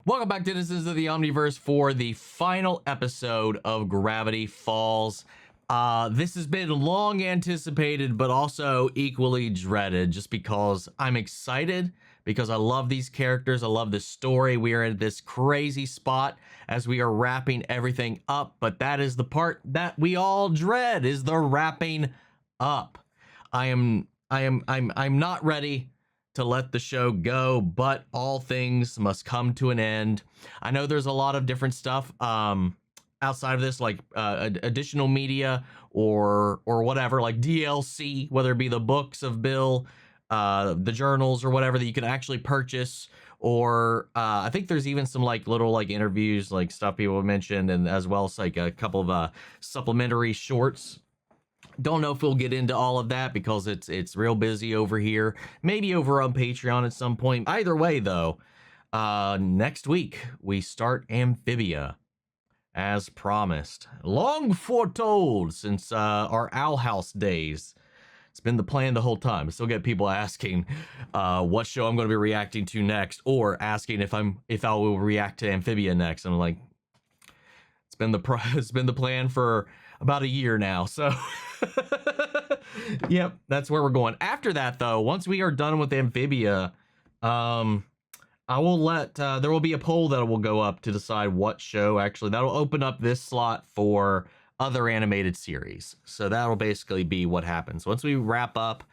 Welcome back, citizens of the Omniverse, for the final episode of Gravity Falls. This has been long anticipated, but also equally dreaded, just because I'm excited, because I love these characters, I love this story. We are in this crazy spot as we are wrapping everything up, but that is the part that we all dread, is the wrapping up. I'm not ready to let the show go, but all things must come to an end. I know there's a lot of different stuff outside of this, like additional media or whatever, like DLC, whether it be the books of Bill, the journals or whatever that you can actually purchase, or I think there's even some like little like interviews, like stuff people have mentioned, and as well as like a couple of supplementary shorts. Don't know if we'll get into all of that because it's real busy over here. Maybe over on Patreon at some point. Either way, though, next week we start Amphibia, as promised. Long foretold since our Owl House days. It's been the plan the whole time. I still get people asking what show I'm going to be reacting to next, or asking if I will react to Amphibia next. I'm like, it's been the plan for about a year now, so yep, that's where we're going. After that, though, once we are done with Amphibia, I will let there will be a poll that will go up to decide what show actually that'll open up this slot for other animated series. So that'll basically be what happens once we wrap up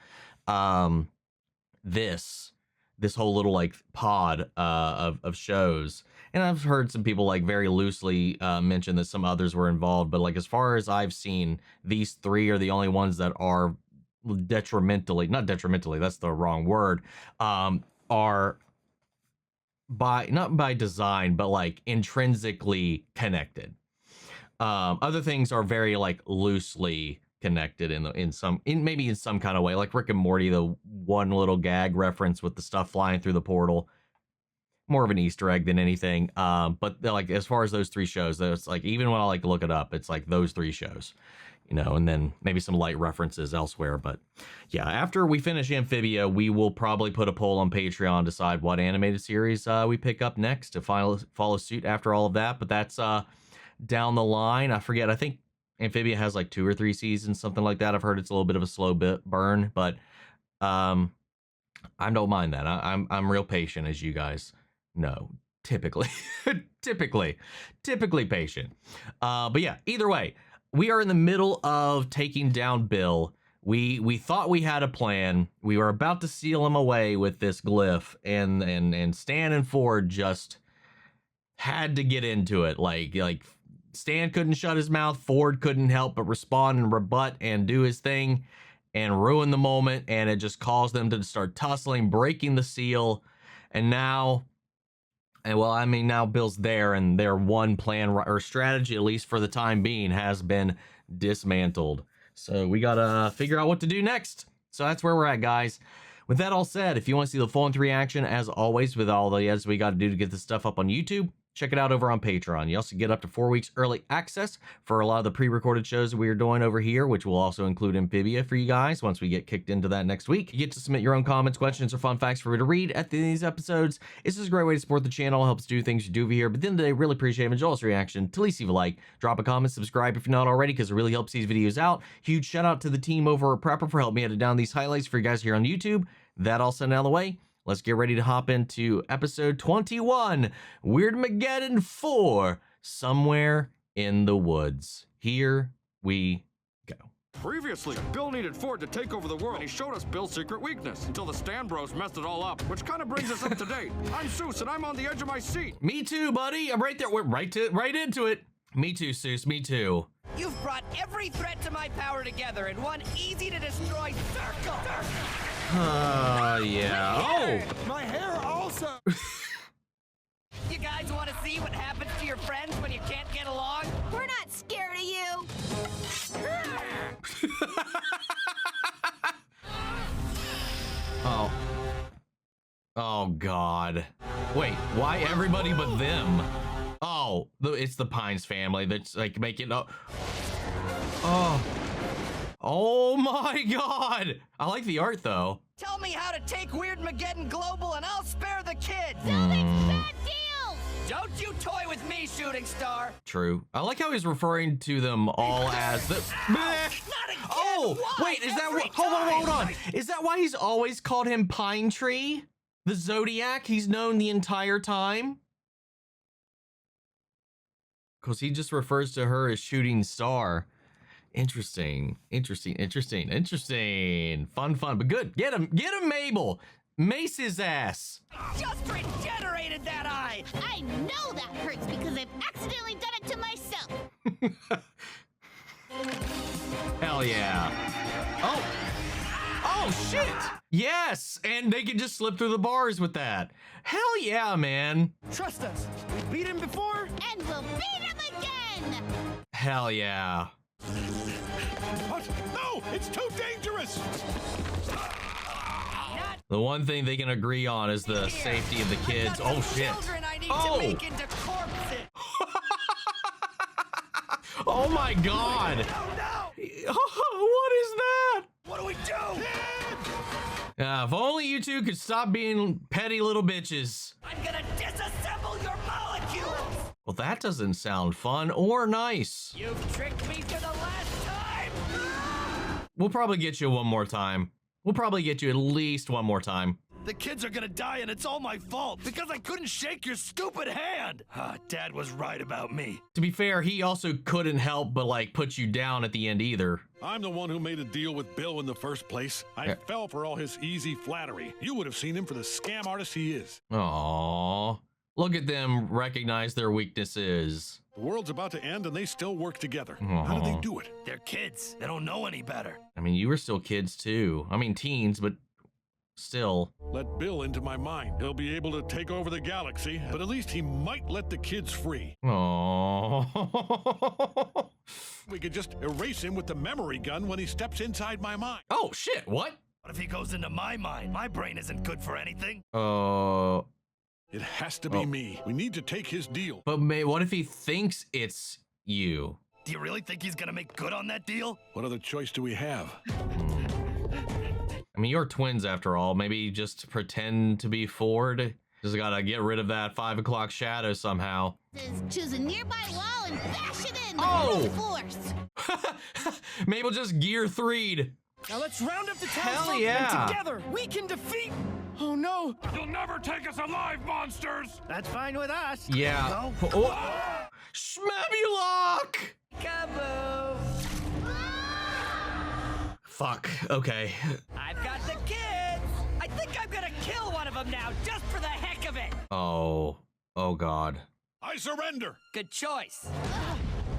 this whole little like pod of shows. And I've heard some people like very loosely mention that some others were involved, but like as far as I've seen, these three are the only ones that are not detrimentally, that's the wrong word, are not by design, but like intrinsically connected. Other things are very like loosely connected maybe in some kind of way, like Rick and Morty, the one little gag reference with the stuff flying through the portal. More of an Easter egg than anything. But like as far as those three shows, it's like even when I like look it up, it's like those three shows, you know, and then maybe some light references elsewhere. But yeah, after we finish Amphibia, we will probably put a poll on Patreon, decide what animated series we pick up next to follow suit after all of that. But that's down the line. I forget. I think Amphibia has like 2 or 3 seasons, something like that. I've heard it's a little bit of a slow burn, but I don't mind that. I'm real patient, as you guys know, typically patient. But yeah, either way, we are in the middle of taking down Bill. We thought we had a plan. We were about to seal him away with this glyph, and Stan and Ford just had to get into it. Like Stan couldn't shut his mouth. Ford couldn't help but respond and rebut and do his thing and ruin the moment. And it just caused them to start tussling, breaking the seal. And now Bill's there, and their one plan or strategy, at least for the time being, has been dismantled. So we gotta figure out what to do next. So that's where we're at, guys. With that all said, if you want to see the full-length reaction, as always, with all the edits we got to do to get this stuff up on YouTube, check it out over on Patreon. You also get up to 4 weeks early access for a lot of the pre-recorded shows that we are doing over here, which will also include Amphibia for you guys once we get kicked into that next week. You get to submit your own comments, questions, or fun facts for me to read at the end of these episodes. This is a great way to support the channel, helps do things you do over here. But at the end of the day, really appreciate Majola's reaction. To least leave a like, drop a comment, subscribe if you're not already, because it really helps these videos out. Huge shout out to the team over at Prepper for helping me edit down these highlights for you guys here on YouTube. That all sent out of the way. Let's get ready to hop into episode 21, Weirdmageddon 4, Somewhere in the Woods. Here we go. Previously, Bill needed Ford to take over the world, and he showed us Bill's secret weakness, until the Stan Bros messed it all up, which kind of brings us up to date. I'm Soos, and I'm on the edge of my seat. Me too, buddy. I'm right there. We're right into it. Me too, Soos. Me too. You've brought every threat to my power together in one easy-to-destroy circle. Yeah. Oh! My hair also. You guys want to see what happens to your friends when you can't get along? We're not scared of you. Oh. Oh, God. Wait, why everybody but them? Oh, it's the Pines family that's like making up. Oh. Oh my God. I like the art though. Tell me how to take Weirdmageddon global and I'll spare the kids. No, that's a bad deal. Don't you toy with me, shooting star. True. I like how he's referring to them all as the. Not again. Oh, Why wait, is that every what? Hold on. time? Is that why he's always called him Pine Tree? The Zodiac he's known the entire time? Because he just refers to her as Shooting Star. Interesting. Fun. But good. Get him, Mabel. Mace his ass. Just regenerated that eye. I know that hurts because I've accidentally done it to myself. Hell yeah. Oh, shit. Yes, and they can just slip through the bars with that. Hell yeah, man. Trust us. We beat him before. And we'll beat him again. Hell yeah. What? No, it's too dangerous. The one thing they can agree on is the safety of the kids. Oh, shit. Children I need Oh. to make into corpses. Oh, my God. No. What is that? What do we do? If only you two could stop being petty little bitches. I'm gonna disassemble your molecules. Well, that doesn't sound fun or nice. You've tricked me for the last time. We'll probably get you one more time. We'll probably get you at least one more time. The kids are gonna die, and it's all my fault because I couldn't shake your stupid hand. Dad was right about me. To be fair, he also couldn't help but like put you down at the end either. I'm the one who made a deal with Bill in the first place. I fell for all his easy flattery. You would have seen him for the scam artist he is. Aww. Look at them recognize their weaknesses. The world's about to end and they still work together. Aw. How do they do it? They're kids. They don't know any better. I mean, you were still kids too. I mean, teens, but still. Let Bill into my mind. He'll be able to take over the galaxy, but at least he might let the kids free. Aww. We could just erase him with the memory gun when he steps inside my mind. Oh, shit. What? What if he goes into my mind? My brain isn't good for anything. It has to be me. We need to take his deal. But what if he thinks it's you? Do you really think he's gonna make good on that deal? What other choice do we have? I mean, you're twins after all. Maybe just pretend to be Ford. Just gotta get rid of that 5 o'clock shadow somehow. Says choose a nearby wall and bash it in with Oh! full force. Mabel just gear 3'd. Now let's round up the Hell townsfolk yeah. and together we can defeat. Oh no! You'll never take us alive, monsters! That's fine with us. Yeah. No. Oh. Schmabulok! Kaboom! Fuck. Okay. I've got the kids. I think I'm gonna kill one of them now, just for the heck of it. Oh. Oh, God. I surrender. Good choice.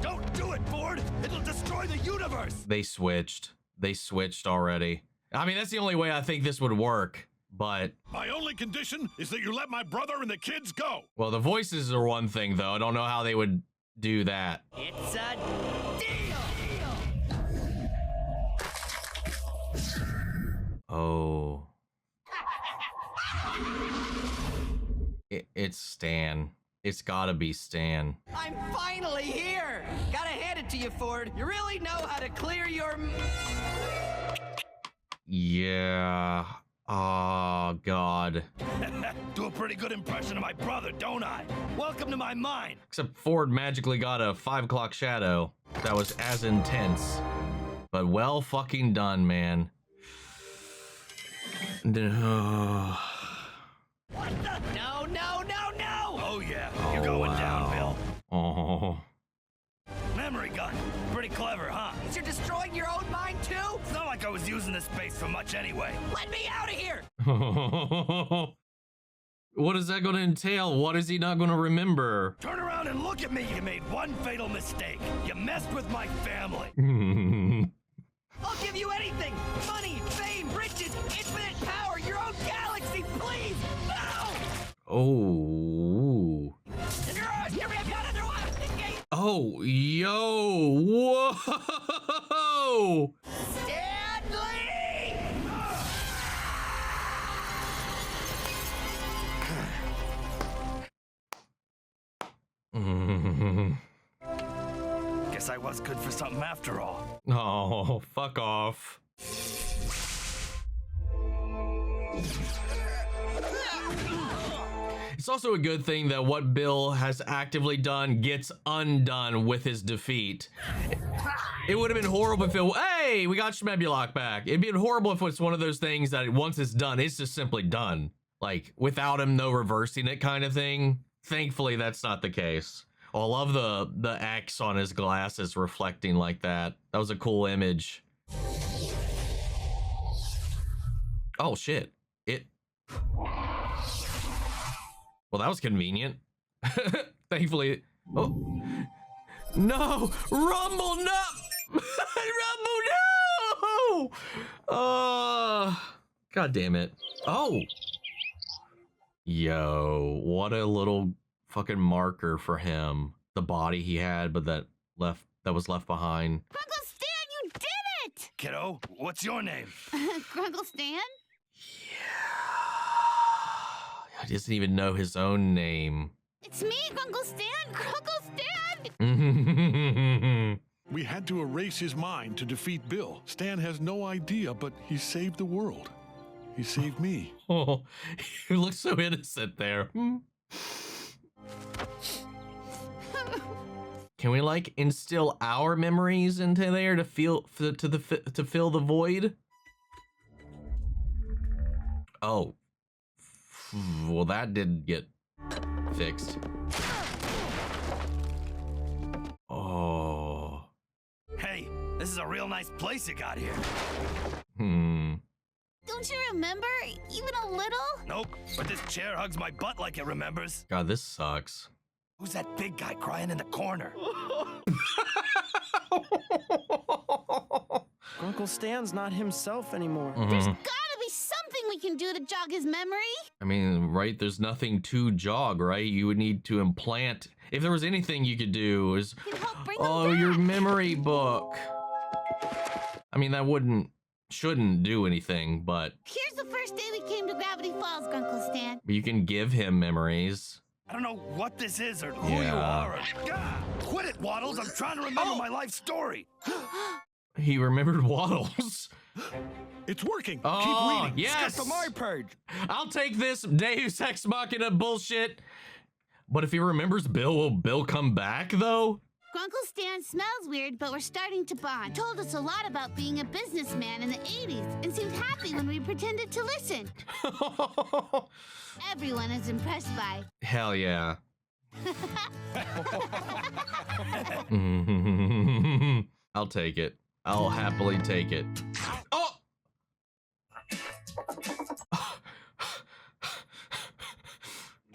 Don't do it, Ford. It'll destroy the universe. They switched. They switched already. I mean, that's the only way I think this would work. But, My only condition is that you let my brother and the kids go. well, the voices are one thing, though. I don't know how they would do that. It's a deal. Oh. It's Stan. It's gotta be Stan. I'm finally here. Gotta hand it to you, Ford. You really know how to clear your... Yeah. Oh, God. Do a pretty good impression of my brother, don't I? Welcome to my mind. Except Ford magically got a 5 o'clock shadow that was as intense. But well fucking done, man. What the? No. Oh yeah, you're going down, Bill. Oh. Memory gun. Pretty clever, huh? You're destroying your own mind, too? It's not like I was using this space for much anyway. Let me out of here. What is that going to entail? What is he not going to remember? Turn around and look at me. You made one fatal mistake. You messed with my family. I'll give you anything. Money, fame, riches, infinite power, your own galaxy, please. No! Oh. Oh, yo. Whoa. Stanley! Guess I was good for something after all. Oh, fuck off. It's It's also a good thing that what Bill has actively done gets undone with his defeat. It would have been horrible if hey, we got Shmebulok back. It'd be horrible if it's one of those things that once it's done, it's just simply done. Like, without him, no reversing it kind of thing. Thankfully, that's not the case. Oh, I love the X on his glasses reflecting like that. That was a cool image. Oh, shit. Well, that was convenient. Thankfully. Oh. No! Rumble, no! Rumble, no! God damn it. Oh! Yo, what a little fucking marker for him. The body he had, but that was left behind. Grunkle Stan, you did it! Kiddo, what's your name? Grunkle Stan? He doesn't even know his own name. It's me, Grunkle Stan! Grunkle Stan! We had to erase his mind to defeat Bill. Stan has no idea, but he saved the world. He saved me. Oh, he looks so innocent there. Can we like instill our memories into there to fill the void? Oh. Well, that didn't get fixed. Oh. Hey, this is a real nice place you got here. Don't you remember? Even a little? Nope, but this chair hugs my butt like it remembers. God, this sucks. Who's that big guy crying in the corner? Uncle Stan's not himself anymore. There's gotta be something we can do to jog his memory. I mean, right, there's nothing to jog, right? You would need to implant. If there was anything you could do is, Can help bring oh, him your back. memory book. I mean, that shouldn't do anything, but Here's the first day we came to Gravity Falls, Grunkle Stan. you can give him memories. I don't know what this is or who you Yeah. are. Ah, quit it, Waddles. I'm trying to remember my life story. He remembered Waddles. It's working. Oh, Keep reading. yes. Skip to my page. I'll take this Deus Ex Machina bullshit. But if he remembers Bill, will Bill come back, though? Grunkle Stan smells weird, but we're starting to bond. Told us a lot about being a businessman in the 80s and seemed happy when we pretended to listen. Everyone is impressed by. Hell yeah. I'll take it. I'll happily take it. Oh!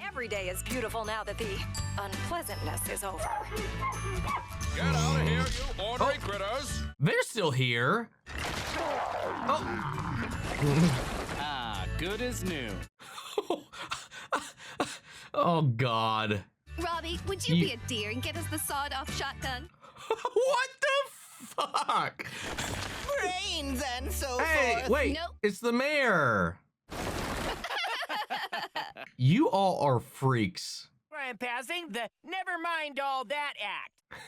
Every day is beautiful now that the unpleasantness is over. Get out of here, you ornery critters. They're still here. Oh. Ah, good as new. Oh, God. Robbie, would you be a dear and get us the sawed-off shotgun? What the fuck? Brains and so Hey, forth. wait. Nope. It's the mayor. You all are freaks. I'm passing the never mind all that act.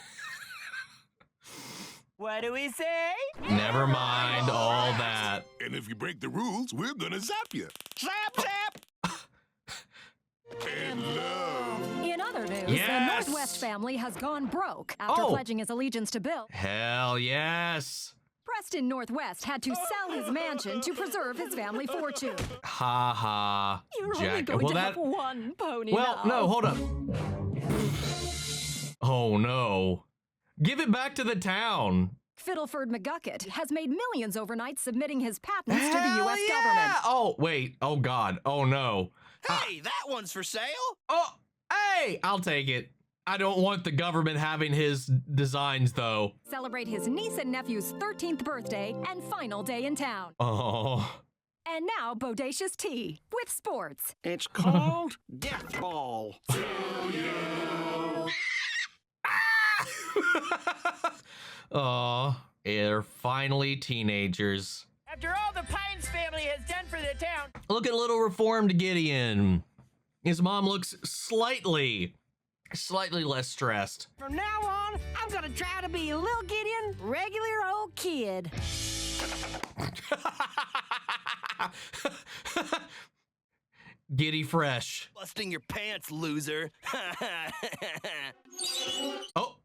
What do we say? Never mind all that. And if you break the rules, we're gonna zap you. Zap, zap! And love. In other news, Yes! the Northwest family has gone broke after Oh. pledging his allegiance to Bill. Hell yes. Preston Northwest had to sell his mansion to preserve his family fortune. Ha ha. You're only Jack. going Well, to have one pony Well, now. no, hold up. Oh no. Give it back to the town. Fiddleford McGucket has made millions overnight submitting his patents to the Hell U.S. yeah! government. Oh, wait. Oh, God. Oh, no. Hey, that one's for sale? Oh, hey, I'll take it. I don't want the government having his designs, though. Celebrate his niece and nephew's 13th birthday and final day in town. Oh. And now, Bodacious Tea with sports. It's called Death Ball. Oh, they're finally teenagers. After all the Pines family has done for the town, Look at little reformed Gideon. His mom looks slightly less stressed. from now on, I'm gonna try to be a little Gideon, regular old kid. Giddy fresh. Busting your pants, loser. Oh.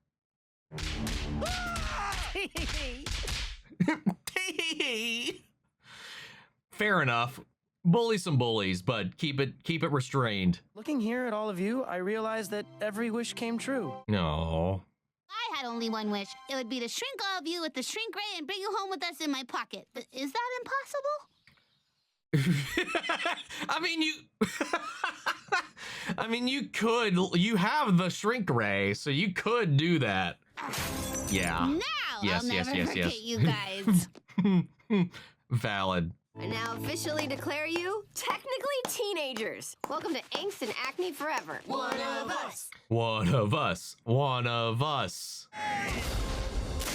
Fair enough. Bully some bullies, but keep it restrained. Looking here at all of you, I realize that every wish came true. No. I had only one wish. It would be to shrink all of you with the shrink ray and bring you home with us in my pocket. Is that impossible? I mean, you could. You have the shrink ray, so you could do that. Yeah. Now Yes, I'll yes, never yes, forget yes. you guys. Valid. I now officially declare you technically teenagers. Welcome to Angst and Acne Forever. One of us. One of us. One of us.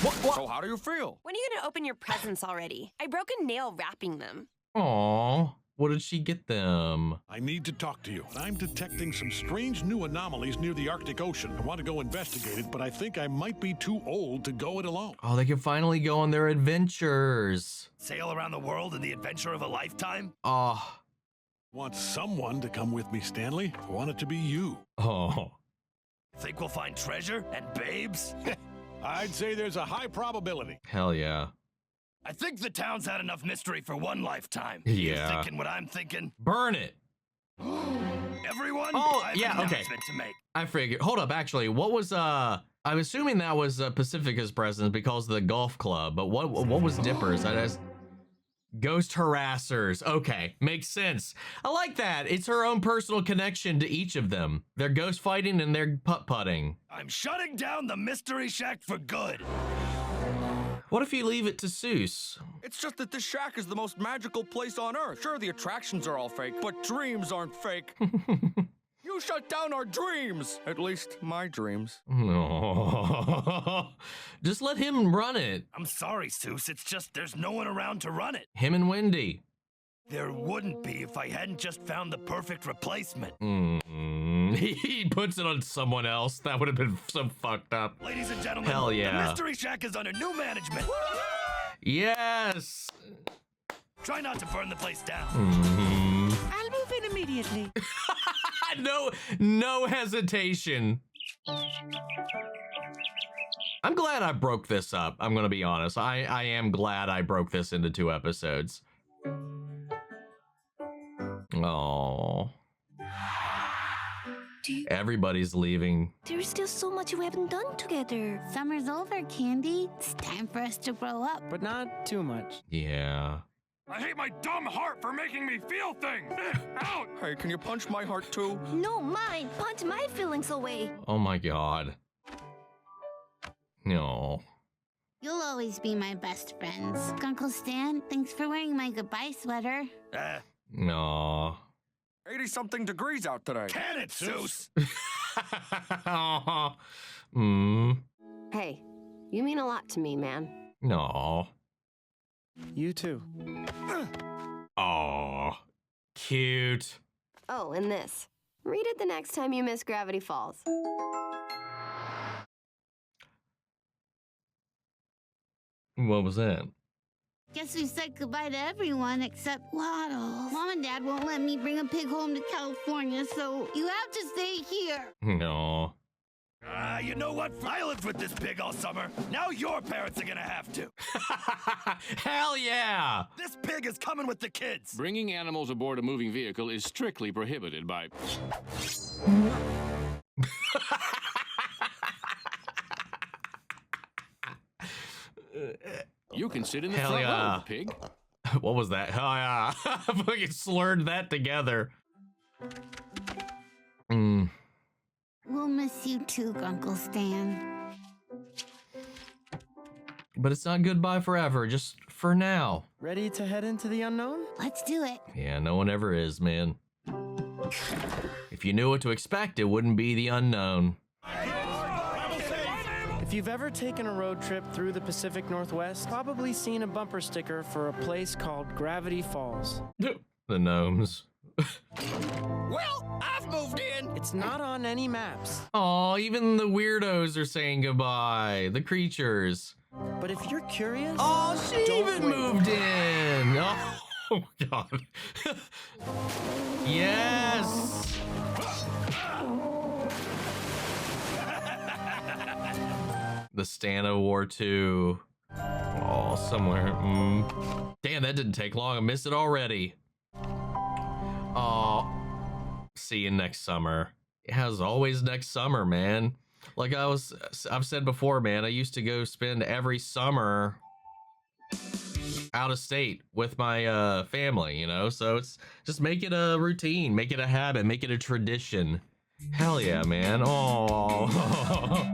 What? So how do you feel? When are you gonna open your presents already? I broke a nail wrapping them. Aw. What did she get them? I need to talk to you. I'm detecting some strange new anomalies near the Arctic Ocean. I want to go investigate it, but I think I might be too old to go it alone. Oh, they can finally go on their adventures. Sail around the world in the adventure of a lifetime? Oh. Want someone to come with me, Stanley? I want it to be you. Oh. Think we'll find treasure and babes? I'd say there's a high probability. Hell yeah. I think the town's had enough mystery for one lifetime. Yeah. You thinking what I'm thinking? Burn it. Everyone? Oh, I have yeah, an okay. announcement to make. I figured. Hold up, actually, what was I'm assuming that was Pacifica's presence because of the golf club, but what was Dipper's? Ghost harassers. Okay, makes sense. I like that. It's her own personal connection to each of them. They're ghost fighting and they're putt-putting. I'm shutting down the Mystery Shack for good. What if you leave it to Soos? It's just that this shack is the most magical place on Earth. Sure, the attractions are all fake, but dreams aren't fake. You shut down our dreams. At least my dreams. No. Just let him run it. I'm sorry, Soos. It's just there's no one around to run it. Him and Wendy. There wouldn't be if I hadn't just found the perfect replacement. He puts it on someone else. That would have been so fucked up. Ladies and gentlemen, Hell yeah. the Mystery Shack is under new management. Yes. Try not to burn the place down. I'll move in immediately. No hesitation. I'm glad I broke this up. I'm gonna be honest. I am glad I broke this into 2 episodes. Oh. Everybody's leaving. There's still so much we haven't done together. Summer's over, Candy. It's time for us to grow up. But not too much. Yeah. I hate my dumb heart for making me feel things. Out! Hey, can you punch my heart too? No, mine. Punch my feelings away. Oh my god. No. You'll always be my best friends. Uncle Stan, thanks for wearing my goodbye sweater. No. 80-something degrees out today. Can it, Soos? Hey, you mean a lot to me, man. No. You too. Oh. Cute. Oh, and this. Read it the next time you miss Gravity Falls. What was that? Guess we said goodbye to everyone except Waddle. Mom and Dad won't let me bring a pig home to California, so you have to stay here. No. You know what? I lived with this pig all summer. Now your parents are gonna have to. Hell yeah! This pig is coming with the kids. Bringing animals aboard a moving vehicle is strictly prohibited by... You can sit in the Hell front yeah. row, pig. What was that? Hell yeah. I fucking slurred that together. We'll miss you too, Uncle Stan. But it's not goodbye forever, just for now. Ready to head into the unknown? Let's do it. Yeah, no one ever is, man. If you knew what to expect, it wouldn't be the unknown. If you've ever taken a road trip through the Pacific Northwest, probably seen a bumper sticker for a place called Gravity Falls. The gnomes. Well, I've moved in. It's not on any maps. Oh, even the weirdos are saying goodbye. The creatures. But if you're curious... Oh, she don't even wait. moved in. Oh God. Yes. The Stana War 2. Oh, somewhere. Damn, that didn't take long. I missed it already. Oh, see you next summer. As always, next summer, man. Like I've said before, man, I used to go spend every summer out of state with my family, you know? So it's just make it a routine, make it a habit, make it a tradition. Hell yeah, man. Oh.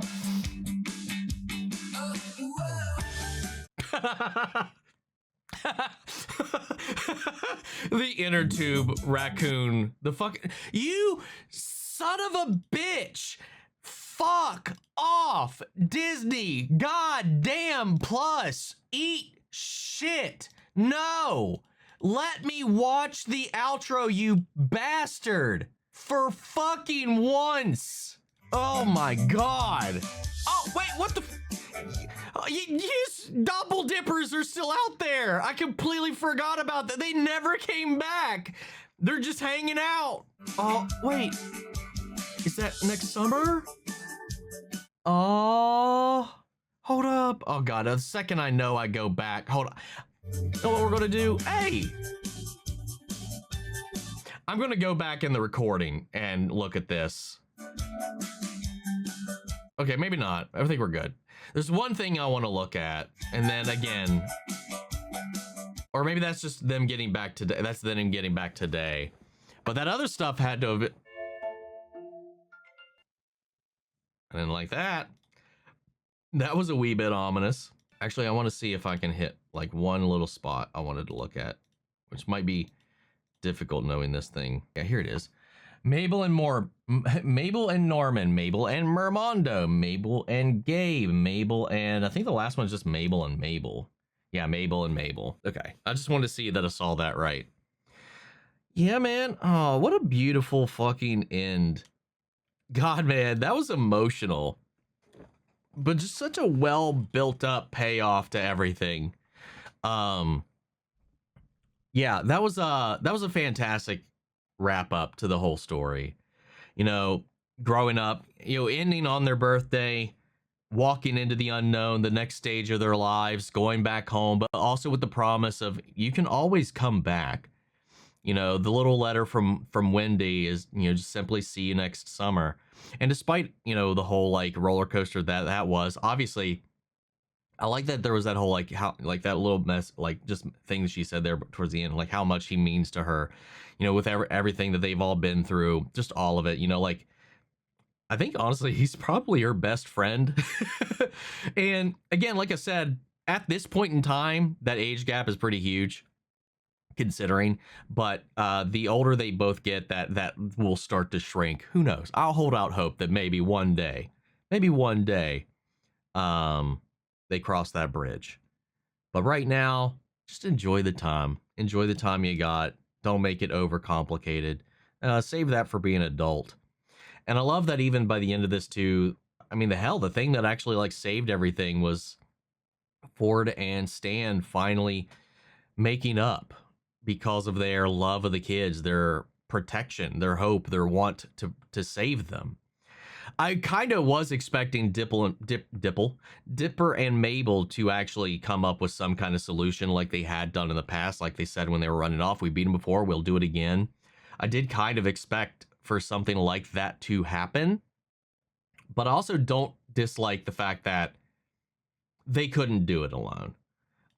The inner tube raccoon. The fuck, you son of a bitch. Fuck off, Disney. Goddamn Plus. Eat shit. No. Let me watch the outro, you bastard. For fucking once. Oh my God. Oh, wait, what the? Yes, double dippers are still out there. I completely forgot about that. They never came back. They're just hanging out. Oh, wait. Is that next summer? Oh, hold up. Oh God, the second I know I go back. Hold on. You know what we're gonna do? Hey. I'm gonna go back in the recording and look at this. Okay, maybe not. I think we're good. There's one thing I want to look at, and then again, or maybe that's just them getting back today. That's them getting back today. But that other stuff had to have. I didn't like that. That was a wee bit ominous. Actually, I want to see if I can hit like one little spot I wanted to look at, which might be difficult knowing this thing. Yeah, here it is. Mabel and Mabel and Norman, Mabel and Mermondo, Mabel and Gabe, Mabel and I think the last one's just Mabel and Mabel. Yeah, Mabel and Mabel. Okay, I just wanted to see that I saw that right. Yeah, man. Oh, what a beautiful fucking end. God, man, that was emotional. But just such a well built up payoff to everything. Yeah, that was a fantastic wrap up to the whole story. You know, growing up, you know, ending on their birthday, walking into the unknown, the next stage of their lives, going back home, but also with the promise of you can always come back. You know, the little letter from Wendy is, you know, just simply see you next summer. And despite, you know, the whole like roller coaster that was, obviously I like that there was that whole like how like that little mess, like just things she said there towards the end, like how much he means to her, you know, with everything that they've all been through, just all of it, you know, like I think honestly he's probably her best friend. And again, like I said, at this point in time, that age gap is pretty huge considering, but the older they both get, that will start to shrink. Who knows? I'll hold out hope that maybe one day they cross that bridge. But right now, just enjoy the time. Enjoy the time you got. Don't make it overcomplicated. Save that for being an adult. And I love that even by the end of this too, I mean, the thing that actually like saved everything was Ford and Stan finally making up because of their love of the kids, their protection, their hope, their want to save them. I kind of was expecting Dipper and Mabel to actually come up with some kind of solution like they had done in the past. Like they said when they were running off, we beat them before, we'll do it again. I did kind of expect for something like that to happen, but I also don't dislike the fact that they couldn't do it alone.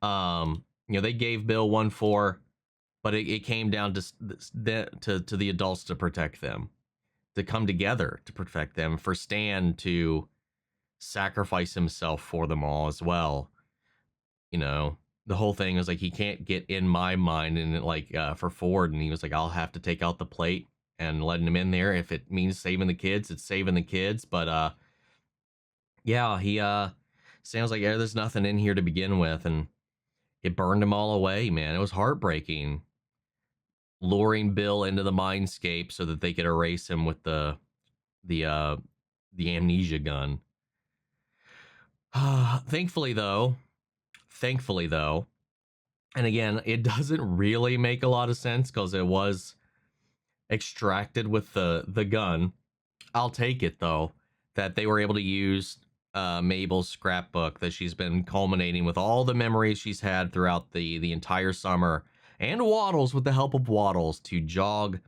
You know, they gave Bill 1-4, but it came down to the adults to protect them, to come together to protect them, for Stan to sacrifice himself for them all as well. You know, the whole thing was like, he can't get in my mind, and like for Ford, and he was like, I'll have to take out the plate and letting him in there. If it means saving the kids, it's saving the kids. But yeah, he sounds like, yeah, there's nothing in here to begin with, and it burned them all away, man. It was heartbreaking. Luring Bill into the mindscape so that they could erase him with the amnesia gun. Thankfully though, And again, it doesn't really make a lot of sense because it was extracted with the gun. I'll take it though that they were able to use Mabel's scrapbook that she's been culminating with all the memories she's had throughout the entire summer, and Waddles with the help of Waddles to jog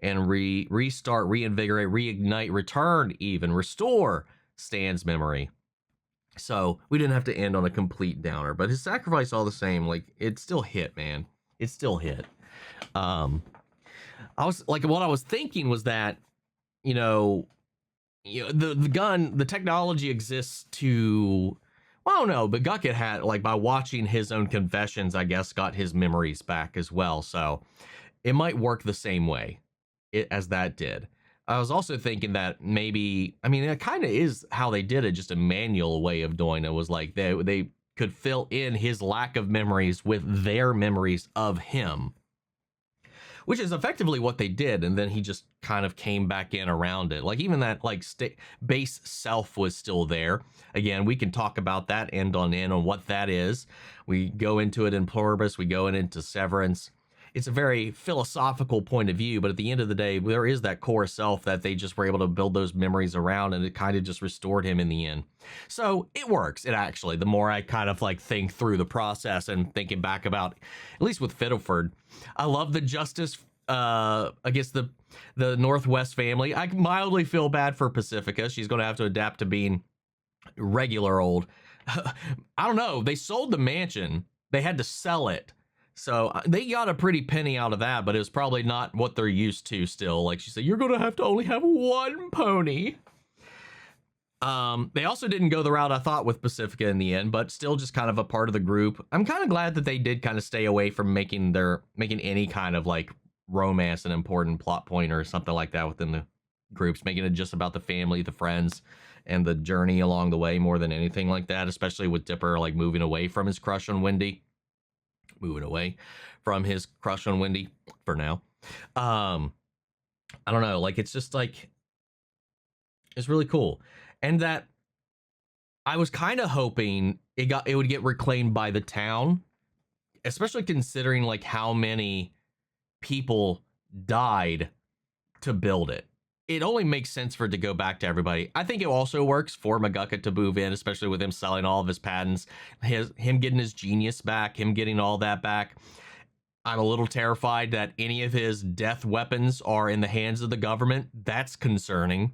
and restart, reinvigorate, reignite, return, even restore Stan's memory. So we didn't have to end on a complete downer, but his sacrifice all the same, like it still hit, man. It still hit. I was like, what I was thinking was that, the gun, the technology exists to, well, I don't know, but Guckett had, like, by watching his own confessions, I guess, got his memories back as well. So it might work the same way as that did. I was also thinking that maybe, I mean, it kind of is how they did it, just a manual way of doing it. Was like they could fill in his lack of memories with their memories of him, which is effectively what they did. And then he just kind of came back in around it. Like even that like base self was still there. Again, we can talk about that end on what that is. We go into it in Pluribus, we go into Severance. It's a very philosophical point of view, but at the end of the day, there is that core self that they just were able to build those memories around, and it kind of just restored him in the end. So it works. It actually, the more I kind of like think through the process and thinking back about, at least with Fiddleford, I love the justice against the Northwest family. I mildly feel bad for Pacifica. She's going to have to adapt to being regular old. I don't know. They sold the mansion. They had to sell it. So they got a pretty penny out of that, but it was probably not what they're used to still. Like she said, you're going to have to only have one pony. They also didn't go the route I thought with Pacifica in the end, but still just kind of a part of the group. I'm kind of glad that they did kind of stay away from making any kind of like romance an important plot point or something like that within the groups, making it just about the family, the friends, and the journey along the way more than anything like that, especially with Dipper like moving away from his crush on Wendy. For now. I don't know, like it's just like it's really cool. And that I was kind of hoping it would get reclaimed by the town, especially considering like how many people died to build it. It only makes sense for it to go back to everybody. I think it also works for McGucket to move in, especially with him selling all of his patents, him getting his genius back, him getting all that back. I'm a little terrified that any of his death weapons are in the hands of the government. That's concerning.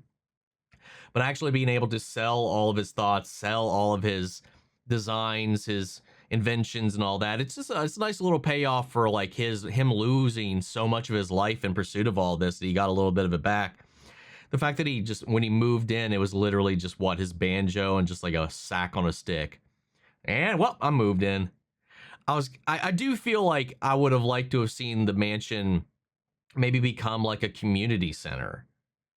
But actually being able to sell all of his thoughts, sell all of his designs, his inventions and all that, it's a nice little payoff for like him losing so much of his life in pursuit of all this that he got a little bit of it back. The fact that he just, when he moved in, it was literally just his banjo and just like a sack on a stick. And well, I moved in. I do feel like I would have liked to have seen the mansion maybe become like a community center,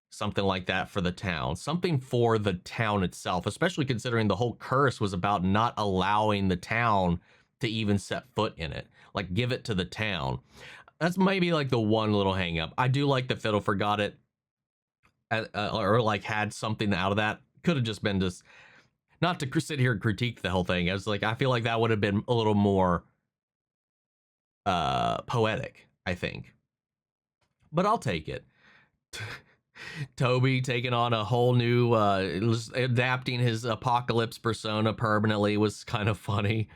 something like that for the town, something for the town itself, especially considering the whole curse was about not allowing the town to even set foot in it, like give it to the town. That's maybe like the one little hang up. I do like that Fiddle forgot it or like had something out of that. Could have just been just, not to sit here and critique the whole thing. I was like, I feel like that would have been a little more poetic, I think. But I'll take it. Toby taking on a whole new, adapting his apocalypse persona permanently was kind of funny.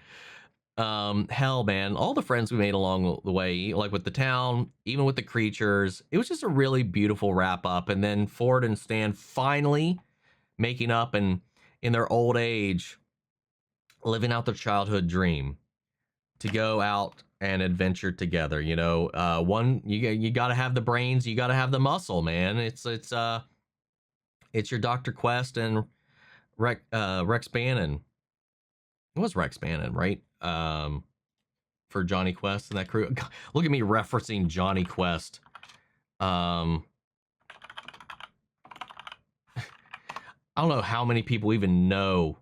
Hell, man, all the friends we made along the way, like with the town, even with the creatures, it was just a really beautiful wrap up. And then Ford and Stan finally making up and in their old age, living out their childhood dream to go out and adventure together. You know, you got to have the brains, you got to have the muscle, man. It's your Dr. Quest and Rex Bannon. It was Rex Bannon, right? For Johnny Quest and that crew. God, look at me referencing Johnny Quest. I don't know how many people even know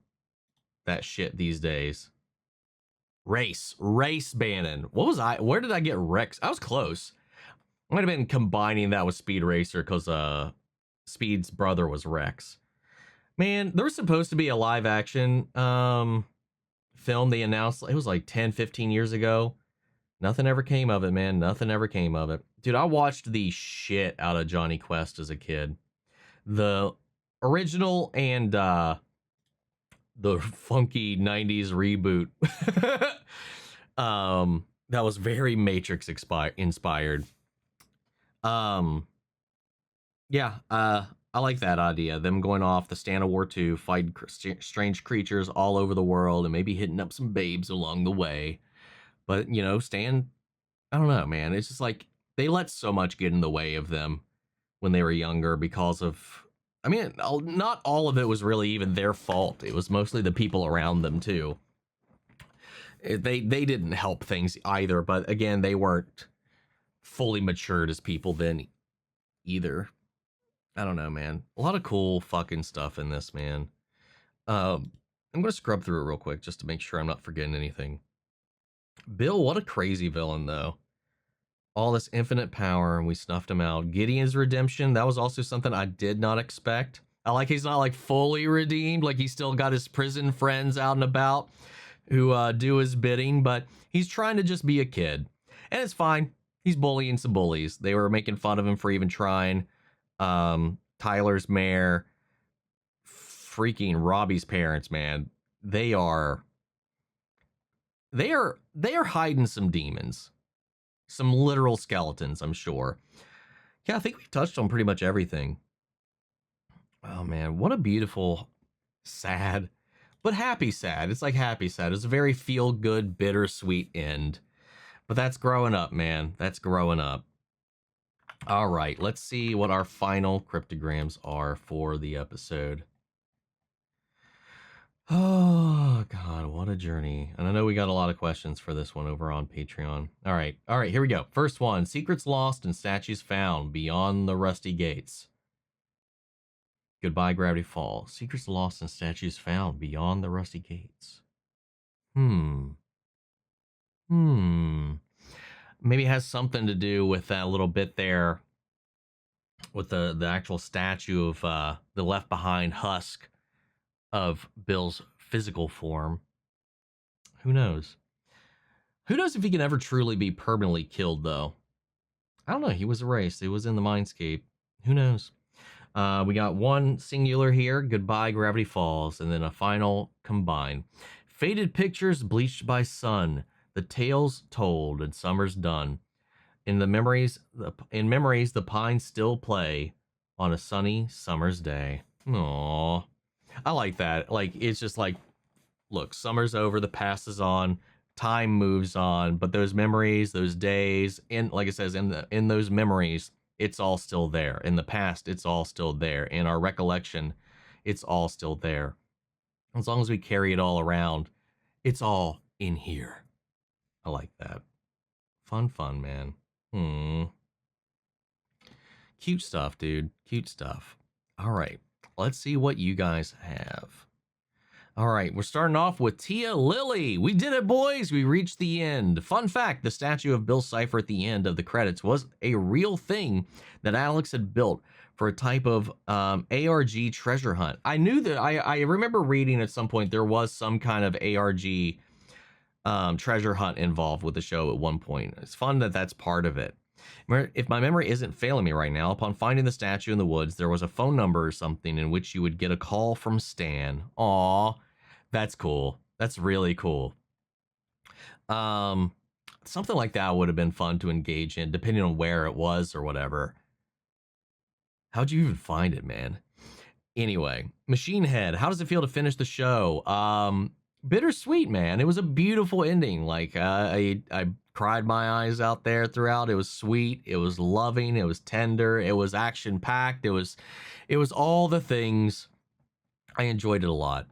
that shit these days. Race Bannon. Where did I get Rex? I was close. I might have been combining that with Speed Racer because Speed's brother was Rex. Man, there was supposed to be a live action film they announced. It was like 10, 15 years ago. Nothing ever came of it, man. Nothing ever came of it. Dude, I watched the shit out of Johnny Quest as a kid. The original and the funky 90s reboot. That was very Matrix inspired. Yeah, I like that idea. Them going off the stand of War II, fighting strange creatures all over the world, and maybe hitting up some babes along the way. But, you know, Stan, I don't know, man. It's just like they let so much get in the way of them when they were younger because of, I mean, not all of it was really even their fault. It was mostly the people around them, too. They didn't help things either, but again, they weren't fully matured as people then either. I don't know, man. A lot of cool fucking stuff in this, man. I'm going to scrub through it real quick just to make sure I'm not forgetting anything. Bill, what a crazy villain, though. All this infinite power, and we snuffed him out. Gideon's redemption, that was also something I did not expect. I like he's not like fully redeemed, like he's still got his prison friends out and about who do his bidding, but he's trying to just be a kid. And it's fine. He's bullying some bullies. They were making fun of him for even trying. Tyler's mayor, freaking Robbie's parents, man. They are hiding some demons. Some literal skeletons, I'm sure. Yeah, I think we've touched on pretty much everything. Oh, man, what a beautiful, sad, but happy sad. It's like happy sad. It's a very feel-good, bittersweet end. But that's growing up, man. That's growing up. All right, let's see what our final cryptograms are for the episode. Oh, God, what a journey. And I know we got a lot of questions for this one over on Patreon. All right, here we go. First one, secrets lost and statues found beyond the rusty gates. Goodbye, Gravity Falls. Secrets lost and statues found beyond the rusty gates. Maybe it has something to do with that little bit there with the actual statue of the left behind husk of Bill's physical form. Who knows? Who knows if he can ever truly be permanently killed, though? I don't know. He was erased. It was in the mindscape. Who knows? We got one singular here. Goodbye, Gravity Falls. And then a final combine. Faded pictures bleached by sun. The tales told and summer's done. In memories, the pines still play on a sunny summer's day. Aww. I like that. Like, it's just like, look, summer's over, the past is on, time moves on, but those memories, those days, and like it says, in those memories, it's all still there. In the past, it's all still there. In our recollection, it's all still there. As long as we carry it all around, it's all in here. I like that. Fun, man. Cute stuff, dude. Cute stuff. All right. Let's see what you guys have. All right, we're starting off with Tia Lily. We did it, boys. We reached the end. Fun fact, the statue of Bill Cipher at the end of the credits was a real thing that Alex had built for a type of ARG treasure hunt. I knew that, I remember reading at some point there was some kind of ARG treasure hunt involved with the show at one point. It's fun that that's part of it. If my memory isn't failing me right now, upon finding the statue in the woods, there was a phone number or something in which you would get a call from Stan. Aw, that's cool. That's really cool. Something like that would have been fun to engage in, depending on where it was or whatever. How'd you even find it, man? Anyway, Machine Head, how does it feel to finish the show? Bittersweet, man. It was a beautiful ending. Like, I cried my eyes out there throughout. It was sweet. It was loving. It was tender. It was action-packed. It was all the things. I enjoyed it a lot.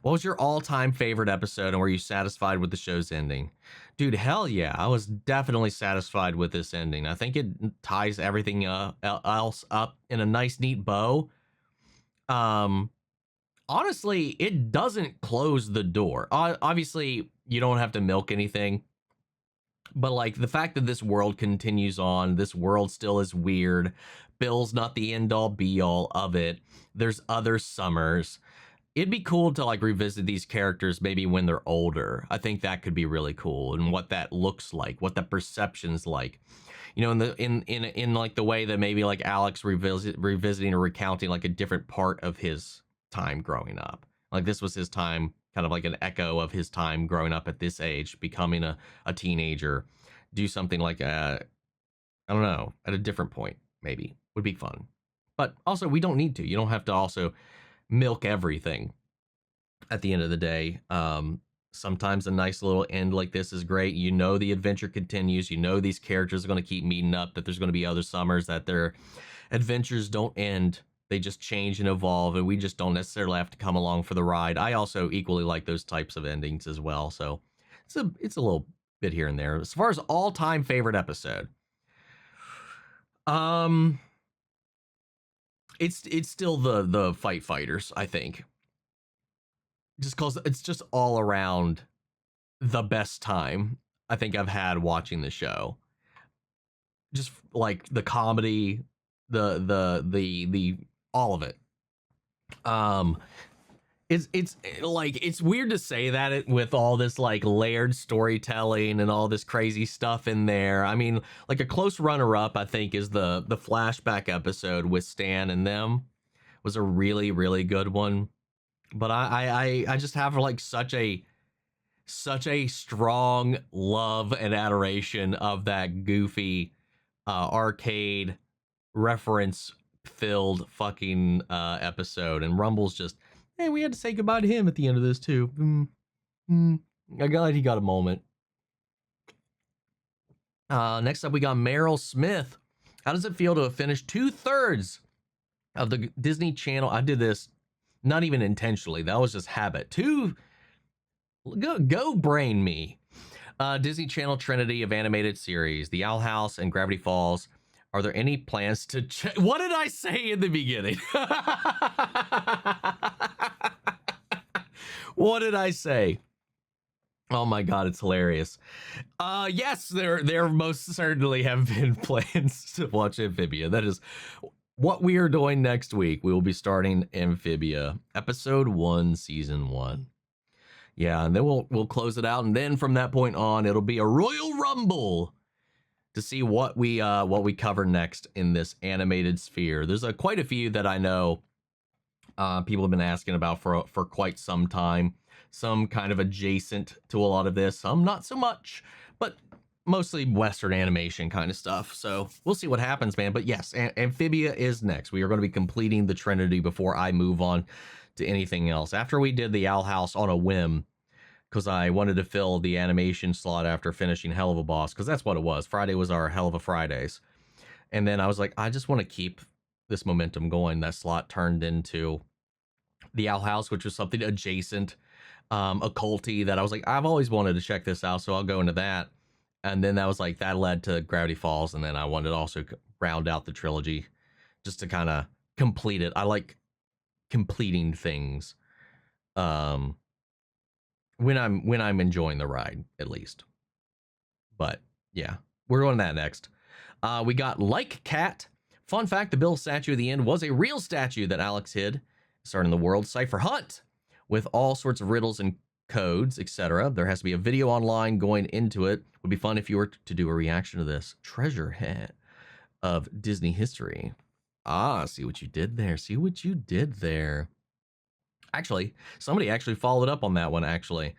What was your all-time favorite episode, and were you satisfied with the show's ending? Dude, hell yeah. I was definitely satisfied with this ending. I think it ties everything else up in a nice, neat bow. Honestly, it doesn't close the door. Obviously, you don't have to milk anything. But, like, the fact that this world continues on, this world still is weird. Bill's not the end-all, be-all of it. There's other summers. it'd be cool to like revisit these characters maybe when they're older. I think that could be really cool, and what that looks like, what the perception's like. You know, in like the way that maybe like Alex revisiting or recounting like a different part of his time growing up. Like this was his time, kind of like an echo of his time growing up at this age, becoming a teenager. Do something like I don't know, at a different point, maybe would be fun. But also, we don't need to. You don't have to also milk everything at the end of the day. Sometimes a nice little end like this is great. You know, the adventure continues. You know, these characters are going to keep meeting up, that there's going to be other summers, that their adventures don't end. They just change and evolve, and we just don't necessarily have to come along for the ride. I also equally like those types of endings as well. So it's a little bit here and there. As far as all-time favorite episode, it's still the fighters, I think. Just because it's just all around the best time I think I've had watching the show. Just like the comedy, the all of it. It's like, it's weird to say that with all this like layered storytelling and all this crazy stuff in there. I mean, like a close runner up, I think, is the flashback episode with Stan and them. Was a really, really good one. But I just have like such a strong love and adoration of that goofy arcade reference filled fucking episode. And Rumble's just, hey, we had to say goodbye to him at the end of this too. I'm glad he got a moment. Next up, we got Meryl Smith. How does it feel to have finished 2/3 of the Disney Channel? I did this not even intentionally. That was just habit. Go brain me. Disney Channel trinity of animated series, The Owl House and Gravity Falls. Are there any plans to check? What did I say in the beginning? What did I say? Oh my God, it's hilarious. Yes, there most certainly have been plans to watch Amphibia. That is what we are doing next week. We will be starting Amphibia, episode 1, season 1. Yeah, and then we'll close it out, and then from that point on, it'll be a Royal Rumble to see what we cover next in this animated sphere. There's quite a few that I know people have been asking about for quite some time. Some kind of adjacent to a lot of this, some not so much, but mostly Western animation kind of stuff. So we'll see what happens, man. But yes, Amphibia is next. We are going to be completing the Trinity before I move on to anything else. After we did the Owl House on a whim, because I wanted to fill the animation slot after finishing Hell of a Boss, because that's what it was. Friday was our Hell of a Fridays. And then I was like, I just want to keep this momentum going. That slot turned into the Owl House, which was something adjacent, occulty, that I was like, I've always wanted to check this out, so I'll go into that. And then that led to Gravity Falls, and then I wanted to also round out the trilogy just to kind of complete it. I like completing things when I'm enjoying the ride, at least. But yeah, we're on that next. We got Like Cat. Fun fact, the Bill statue at the end was a real statue that Alex hid, starting the world Cipher hunt with all sorts of riddles and codes, etc. There has to be a video online going into it. Would be fun if you were to do a reaction to this treasure hunt of Disney history. See what you did there. See what you did there. Actually, somebody actually followed up on that one, actually.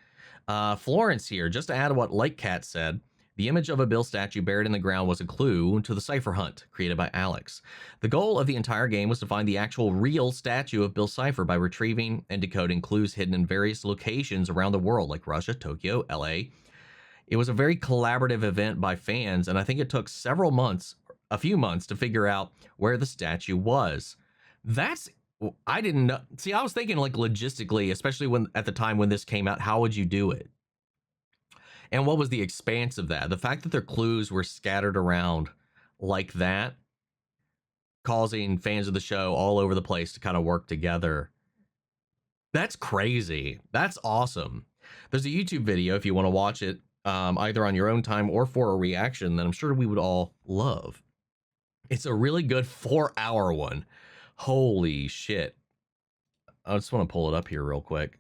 Florence here, just to add to what Like Cat said, the image of a Bill statue buried in the ground was a clue to the Cipher hunt created by Alex. The goal of the entire game was to find the actual real statue of Bill Cipher by retrieving and decoding clues hidden in various locations around the world, like Russia, Tokyo, LA. It was a very collaborative event by fans, and I think it took a few months to figure out where the statue was. I didn't know. See, I was thinking like logistically, especially at the time when this came out, how would you do it? And what was the expanse of that? The fact that their clues were scattered around like that, causing fans of the show all over the place to kind of work together. That's crazy. That's awesome. There's a YouTube video if you want to watch it, either on your own time or for a reaction that I'm sure we would all love. It's a really good 4-hour one. Holy shit. I just want to pull it up here real quick.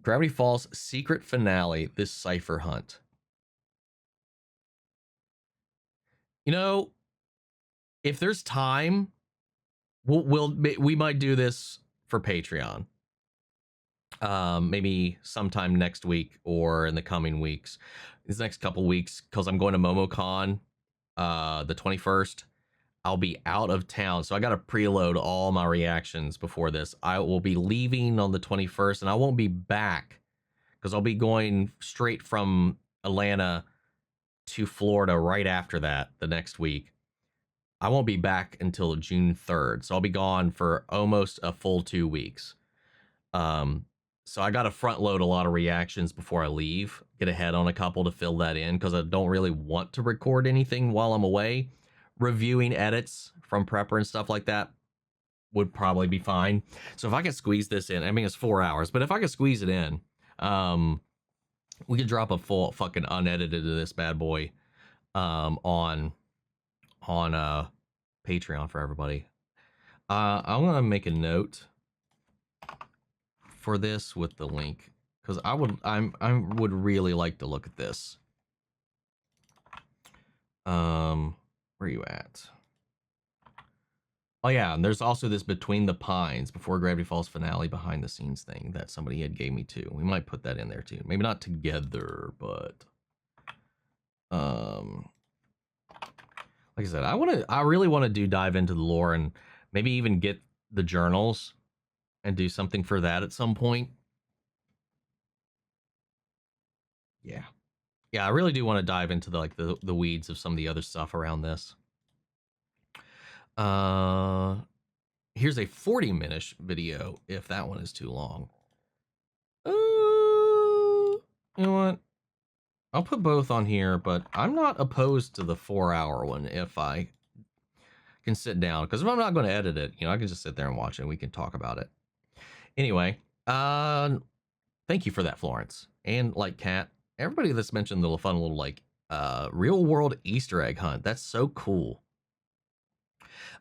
Gravity Falls secret finale, this Cipher hunt. You know, if there's time, we might do this for Patreon. Maybe sometime next week or in the coming weeks. These next couple weeks, because I'm going to MomoCon the 21st. I'll be out of town, so I got to preload all my reactions before this. I will be leaving on the 21st, and I won't be back because I'll be going straight from Atlanta to Florida right after that, the next week. I won't be back until June 3rd, so I'll be gone for almost a full 2 weeks. So I got to front load a lot of reactions before I leave, get ahead on a couple to fill that in, because I don't really want to record anything while I'm away. Reviewing edits from Prepper and stuff like that would probably be fine. So if I could squeeze this in, I mean, it's 4 hours, but if I could squeeze it in, we could drop a full fucking unedited of this bad boy on Patreon for everybody. I'm gonna make a note for this with the link, because I would really like to look at this. Where are you at? Oh yeah, and there's also this Between the Pines Before Gravity Falls finale behind the scenes thing that somebody had gave me too. We might put that in there too. Maybe not together, but like I said, I really want to dive into the lore and maybe even get the journals and do something for that at some point. Yeah. Yeah, I really do want to dive into the weeds of some of the other stuff around this. Here's a 40-minute video if that one is too long. You know what? I'll put both on here, but I'm not opposed to the 4-hour one if I can sit down, because if I'm not going to edit it, I can just sit there and watch it and we can talk about it. Anyway, thank you for that, Florence. And Kat, everybody that's mentioned the fun little real world Easter egg hunt. That's so cool.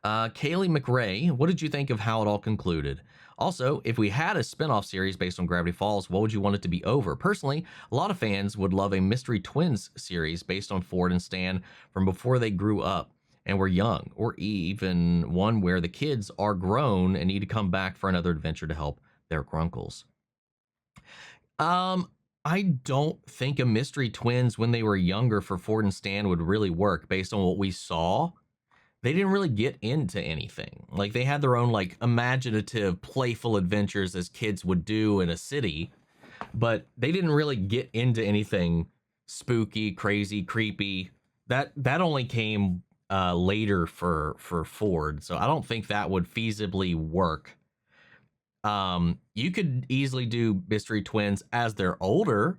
Kaylee McRae, what did you think of how it all concluded? Also, if we had a spin-off series based on Gravity Falls, what would you want it to be over? Personally, a lot of fans would love a Mystery Twins series based on Ford and Stan from before they grew up and were young, or even one where the kids are grown and need to come back for another adventure to help their grunkles. I don't think a Mystery Twins when they were younger for Ford and Stan would really work based on what we saw. They didn't really get into anything. They had their own imaginative, playful adventures as kids would do in a city, but they didn't really get into anything spooky, crazy, creepy. That only came later for Ford, so I don't think that would feasibly work. You could easily do Mystery Twins as they're older,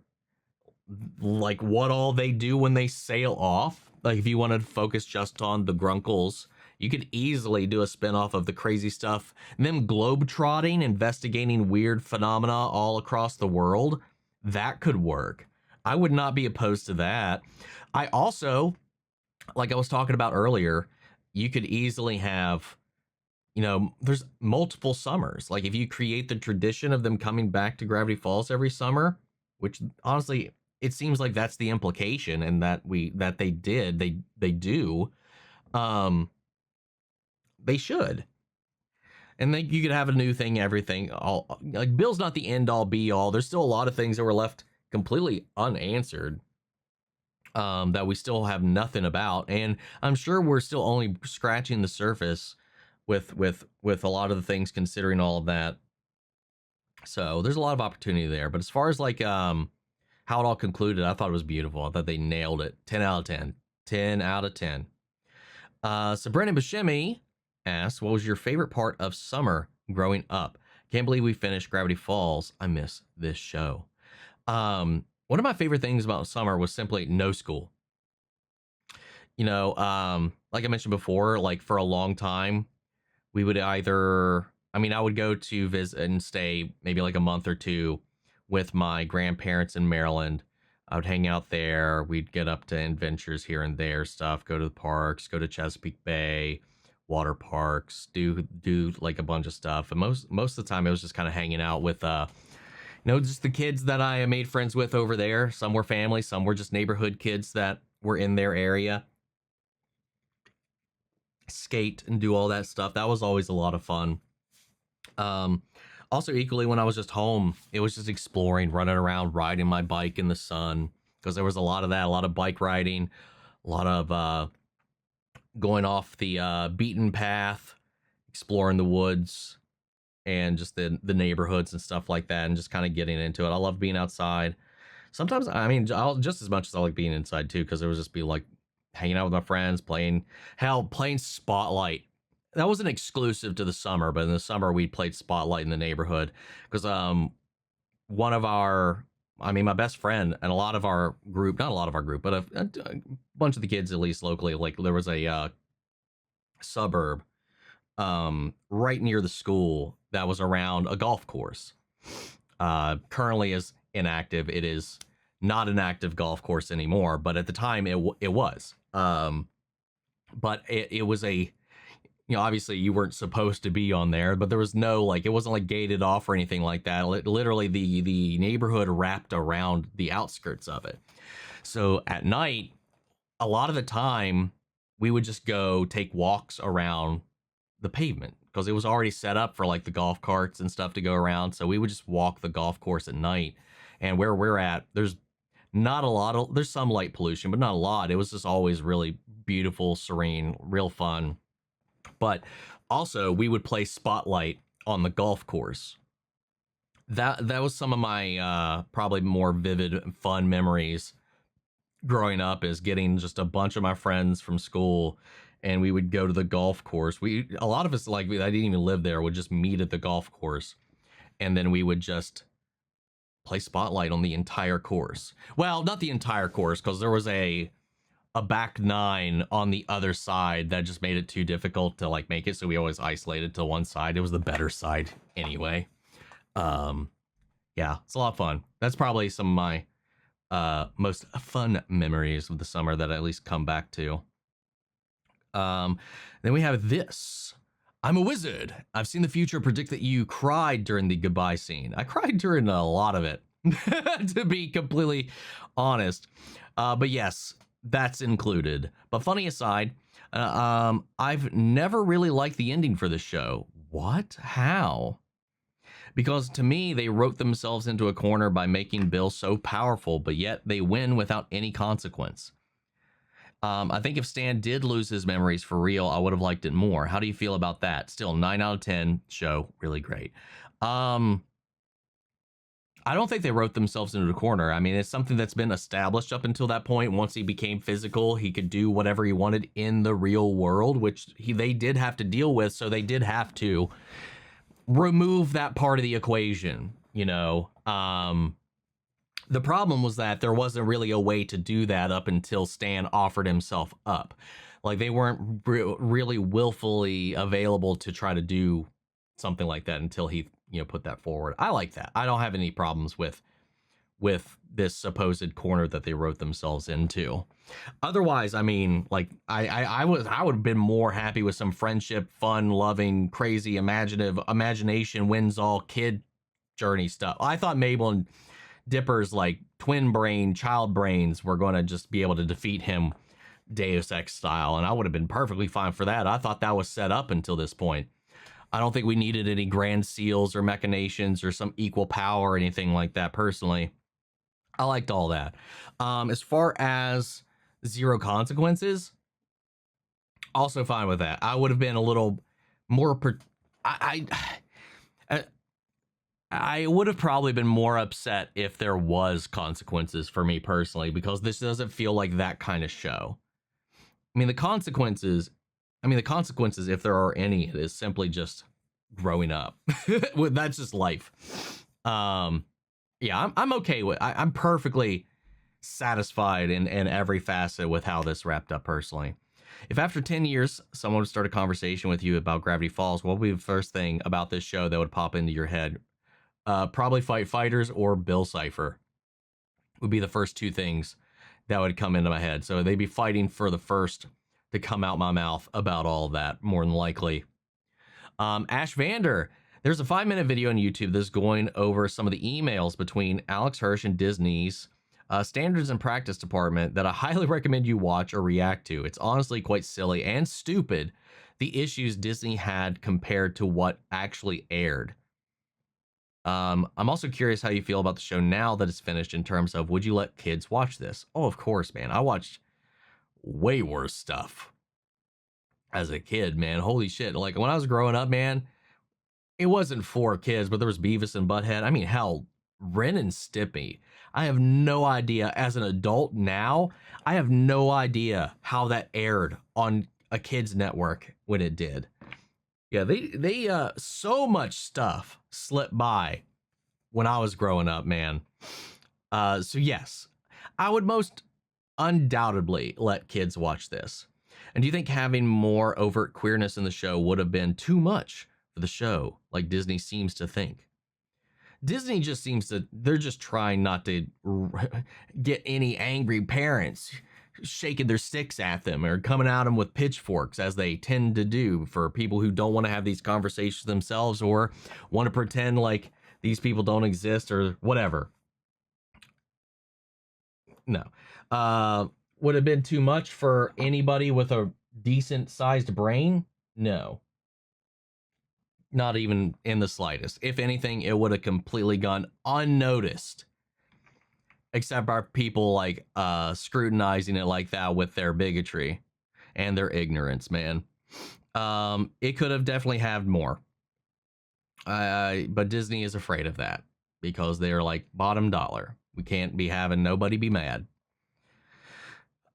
what all they do when they sail off. If you wanted to focus just on the grunkles, you could easily do a spinoff of the crazy stuff, them globetrotting, investigating weird phenomena all across the world. That could work. I would not be opposed to that. I also, like I was talking about earlier, you could easily have, there's multiple summers. If you create the tradition of them coming back to Gravity Falls every summer, which honestly, it seems like that's the implication, and that they do. They should. And then you could have a new thing, everything. Bill's not the end all be all. There's still a lot of things that were left completely unanswered, that we still have nothing about. And I'm sure we're still only scratching the surface with a lot of the things, considering all of that. So there's a lot of opportunity there. But as far as how it all concluded, I thought it was beautiful. I thought they nailed it. 10 out of 10. 10 out of 10. So Brennan Buscemi asks, what was your favorite part of summer growing up? Can't believe we finished Gravity Falls. I miss this show. One of my favorite things about summer was simply no school. Like I mentioned before, for a long time, we would I would go to visit and stay maybe a month or two with my grandparents in Maryland. I would hang out there. We'd get up to adventures here and there, stuff, go to the parks, go to Chesapeake Bay, water parks, do like a bunch of stuff. And most of the time it was just kind of hanging out with just the kids that I made friends with over there. Some were family, some were just neighborhood kids that were in their area. Skate and do all that stuff. That was always a lot of fun. Also equally, when I was just home, it was just exploring, running around, riding my bike in the sun, because there was a lot of that, a lot of bike riding, a lot of going off the beaten path, exploring the woods and just the neighborhoods and stuff like that, and just kind of getting into it. I love being outside. Sometimes, I mean, just as much as I like being inside too, because it would just be like hanging out with my friends, playing Spotlight. That wasn't exclusive to the summer, but in the summer we played Spotlight in the neighborhood because one of my best friend and a lot of our group, not a lot of our group, but a bunch of the kids, at least locally, like there was a suburb right near the school that was around a golf course. Currently is inactive. It is not an active golf course anymore, but at the time it was. But it was obviously you weren't supposed to be on there, but there was no, it wasn't like gated off or anything like that. Literally the neighborhood wrapped around the outskirts of it. So at night, a lot of the time we would just go take walks around the pavement because it was already set up for like the golf carts and stuff to go around. So we would just walk the golf course at night. And where we're at, there's some light pollution, but not a lot. It was just always really beautiful, serene, real fun. But also we would play Spotlight on the golf course. That was some of my probably more vivid, fun memories growing up, is getting just a bunch of my friends from school and we would go to the golf course. A lot of us, I didn't even live there, would just meet at the golf course. And then we would just play Spotlight on the entire course. Well, not the entire course, because there was a back nine on the other side that just made it too difficult to make it. So we always isolated to one side. It was the better side anyway. Yeah, it's a lot of fun. That's probably some of my most fun memories of the summer that I at least come back to. Then we have this. I'm a wizard. I've seen the future, predict that you cried during the goodbye scene. I cried during a lot of it, to be completely honest. But yes, that's included. But funny aside, I've never really liked the ending for this show. What? How? Because to me, they wrote themselves into a corner by making Bill so powerful, but yet they win without any consequence. I think if Stan did lose his memories for real, I would have liked it more. How do you feel about that? Still, 9 out of 10 show, really great. I don't think they wrote themselves into the corner. I mean, it's something that's been established up until that point. Once he became physical, he could do whatever he wanted in the real world, which they did have to deal with. So they did have to remove that part of the equation, The problem was that there wasn't really a way to do that up until Stan offered himself up. They weren't really willfully available to try to do something like that until he, put that forward. I like that. I don't have any problems with this supposed corner that they wrote themselves into. Otherwise, I mean, I would have been more happy with some friendship, fun, loving, crazy, imagination wins all kid journey stuff. I thought Mabel and Dipper's twin brain, child brains were going to just be able to defeat him Deus Ex style, and I would have been perfectly fine for that. I thought that was set up until this point. I don't think we needed any grand seals or machinations or some equal power or anything like that, personally. I liked all that. As far as zero consequences, also fine with that. I would have been a little more... I would have probably been more upset if there was consequences for me personally, because this doesn't feel like that kind of show. I mean, the consequences, if there are any, it is simply just growing up. That's just life. Yeah, I'm okay with, I'm perfectly satisfied in every facet with how this wrapped up personally. If after 10 years, someone would start a conversation with you about Gravity Falls, what would be the first thing about this show that would pop into your head? Probably Fight Fighters or Bill Cipher would be the first two things that would come into my head. So they'd be fighting for the first to come out my mouth about all of that, more than likely. Ash Vander, there's a 5-minute video on YouTube that's going over some of the emails between Alex Hirsch and Disney's standards and practice department that I highly recommend you watch or react to. It's honestly quite silly and stupid, the issues Disney had compared to what actually aired. I'm also curious how you feel about the show now that it's finished in terms of, would you let kids watch this? Oh, of course, man. I watched way worse stuff as a kid, man. Holy shit. Like, when I was growing up, man, it wasn't for kids, but there was Beavis and Butthead. I mean, hell, Ren and Stimpy. I have no idea, as an adult now, I have no idea how that aired on a kid's network when it did. Yeah, they so much stuff slipped by when I was growing up, man. So yes, I would most undoubtedly let kids watch this. And do you think having more overt queerness in the show would have been too much for the show, like Disney seems to think? Disney just seems to, they're just trying not to get any angry parents shaking their sticks at them or coming at them with pitchforks, as they tend to do for people who don't want to have these conversations themselves or want to pretend like these people don't exist or whatever. No. Would have been too much for anybody with a decent sized brain? No. Not even in the slightest. If anything, it would have completely gone unnoticed. Except by people like scrutinizing it like that with their bigotry and their ignorance, man. It could have definitely had more. But Disney is afraid of that because they're like bottom dollar. We can't be having nobody be mad.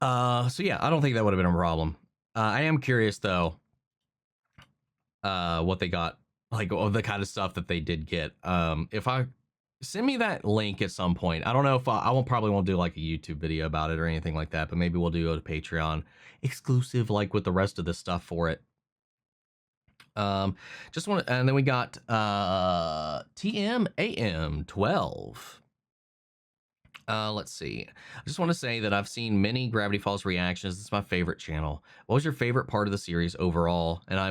So yeah, I don't think that would have been a problem. I am curious though, what they got, like the kind of stuff that they did get. If I send me that link at some point. I don't know if I probably won't do like a YouTube video about it or anything like that, but maybe we'll do a Patreon exclusive, like with the rest of the stuff for it. Just want, and then we got TMAM12. Let's see. I just want to say that I've seen many Gravity Falls reactions. It's my favorite channel. What was your favorite part of the series overall? And I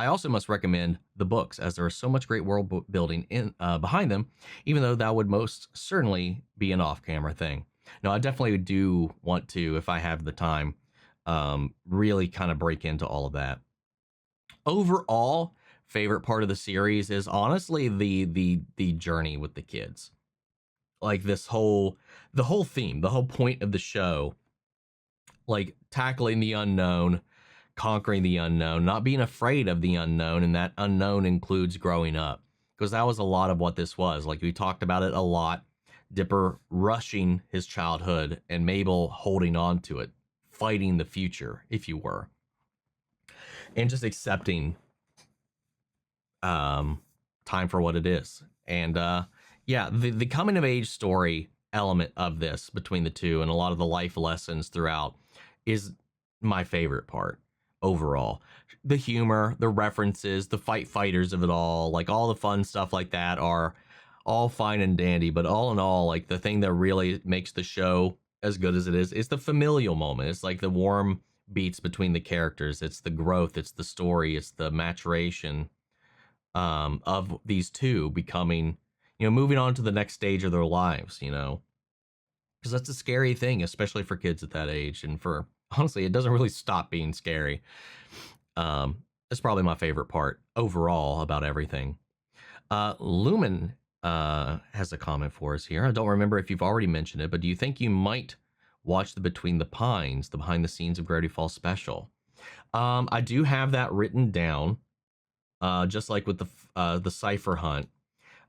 also must recommend the books, as there is so much great world building in behind them, even though that would most certainly be an off-camera thing. No, I definitely do want to, if I have the time, really kind of break into all of that. Overall, favorite part of the series is honestly the journey with the kids. Like the whole theme, the whole point of the show, like tackling the unknown, conquering the unknown, not being afraid of the unknown. And that unknown includes growing up, because that was a lot of what this was. Like, we talked about it a lot. Dipper rushing his childhood and Mabel holding on to it, fighting the future, if you were, and just accepting time for what it is. And yeah, the coming of age story element of this between the two and a lot of the life lessons throughout is my favorite part overall. The humor, the references, the fighters of it all, like all the fun stuff like that are all fine and dandy. But all in all, like the thing that really makes the show as good as it is the familial moment. It's like the warm beats between the characters. It's the growth. It's the story. It's the maturation of these two becoming, moving on to the next stage of their lives, because that's a scary thing, especially for kids at that age. And honestly, it doesn't really stop being scary. It's probably my favorite part overall about everything. Lumen has a comment for us here. I don't remember if you've already mentioned it, but do you think you might watch the Between the Pines, the behind the scenes of Gravity Falls special? I do have that written down, just like with the Cipher hunt.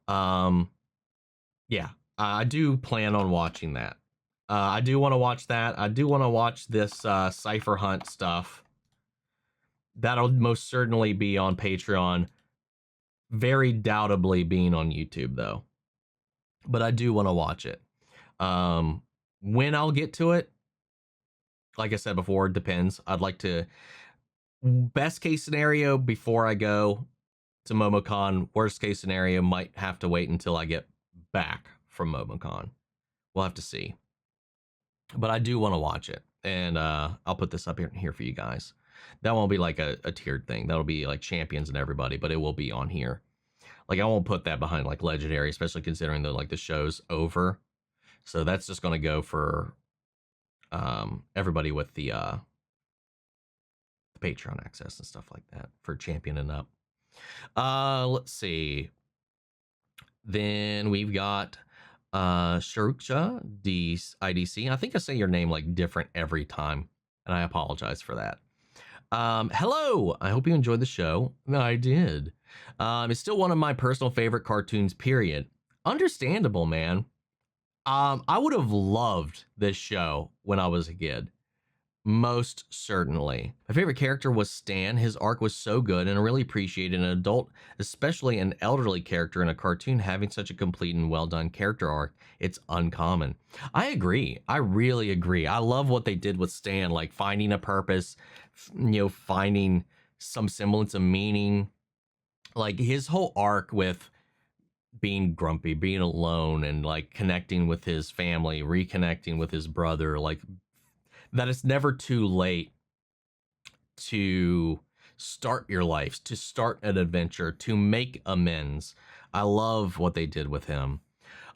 Yeah, I do plan on watching that. I do want to watch that. I do want to watch this Cipher hunt stuff. That'll most certainly be on Patreon. Very doubtably being on YouTube, though. But I do want to watch it. When I'll get to it, like I said before, it depends. I'd like to, best case scenario, before I go to MomoCon. Worst case scenario, might have to wait until I get back from MomoCon. We'll have to see. But I do want to watch it. And I'll put this up here for you guys. That won't be like a tiered thing. That'll be like champions and everybody, but it will be on here. Like I won't put that behind like legendary, especially considering the show's over. So that's just going to go for everybody with the Patreon access and stuff like that for champion and up. Let's see. Then we've got Sharuksha IDC. I think I say your name like different every time, and I apologize for that. Hello, I hope you enjoyed the show. I did. It's still one of my personal favorite cartoons, period. Understandable, man. I would have loved this show when I was a kid. Most certainly. My favorite character was Stan. His arc was so good, and I really appreciated an adult, especially an elderly character in a cartoon, having such a complete and well done character arc. It's uncommon. I agree. I really agree. I love what they did with Stan, like finding a purpose, finding some semblance of meaning. Like his whole arc with being grumpy, being alone, and like connecting with his family, reconnecting with his brother, like that it's never too late to start your life, to start an adventure, to make amends. I love what they did with him.